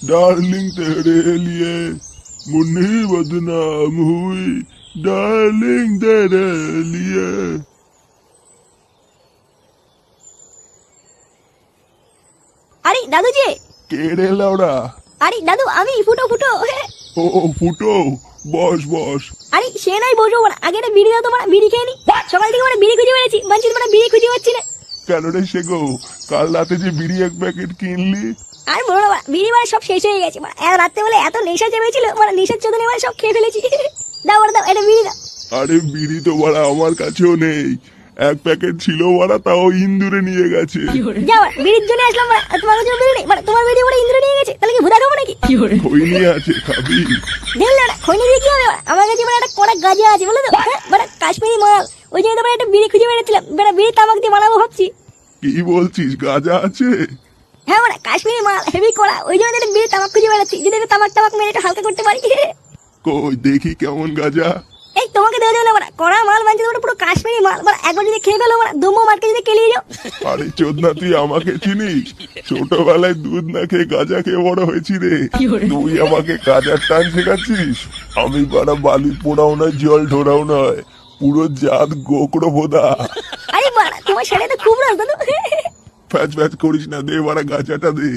Darling तेरे लिए मुन्नी बदनाम हुई डार्लिंग तेरे लिए। আরে দাদু যে। কে রে লাউড়া? আরে দাদু আমি ফুটো ফুটো। ও ফুটো, বস বস। আরে সে নাই বসবো না, আগে একটা বিড়ি দাও, তোমার বিড়ি খেয়ে নি। সকাল থেকে মানে বিড়ি খুঁজে বেড়েছি, মানছি তোমার বিড়ি খুঁজে পাচ্ছি না। কেন রে শেগো, কাল রাতে যে বিড়ি এক প্যাকেট কিনলি? আর বলো না, বিড়ি মানে সব শেষ হয়ে গেছে। মানে রাত্রে বলে এত নেশা চেপেছিল, মানে নেশার চোদনে মানে সব খেয়ে ফেলেছি। দাও বড় দাও, এটা বিড়ি দাও। আরে বিড়ি তো বাড়া আমার কাছেও নেই, এক প্যাকেট ছিল বাড়া, তাও ইন্দুরে নিয়ে গেছে। যাও বিড়ির জন্য আসলাম, মানে তোমার কাছে বিড়ি নেই, মানে তোমার বিড়ি বলে ইন্দ্র নিয়ে গেছে, তাহলে কি ভুদা খাবো নাকি? খৈনি আছে, খাবি? দেখলে না খৈনি দিয়ে কি হবে? আমার কাছে মানে একটা কড়া গাঁজা আছে, বলে তো মানে কাশ্মীরি মাল। ওই জন্য তোমার একটা বিড়ি খুঁজে বেড়েছিলাম, মানে বিড়ি তামাক দিয়ে বানাবো ভাবছি। কি বলছিস, গাঁজা আছে? হ্যাঁ মানে কাশ্মীরি মাল হেভি কড়া, ওই জন্য একটা বিড়ি তামাক খুঁজে বেড়াচ্ছি, যদি একটা তামাক টামাক মেরে একটু হালকা করতে পারি। কই দেখি কেমন গাঁজা। এই তোমাকে দেওয়া যাবে না, মানে কড়া মাল মানছি, তোমার পুরো কাশ্মীরি মাল, মানে একবার যদি খেয়ে ফেলো মানে দমো মার্কে যদি কেলিয়ে যাও। আরে চোদনা, তুই আমাকে চিনিস? ছোটবেলায় দুধ না খেয়ে গাঁজা খেয়ে বড় হয়েছি রে। তুই আমাকে গাঁজার টান শেখাচ্ছিস? আমি বাড়া বালি পোড়াও নয়, জল ঢোড়াও নয়, পুরো জাত গোকড়ো ভোদা। আরে বাড়া তোমার ছেলে তো খুব রাজ দাদু। প্যাচ প্যাচ করিস না, দে বাড়া গাঁজাটা দে।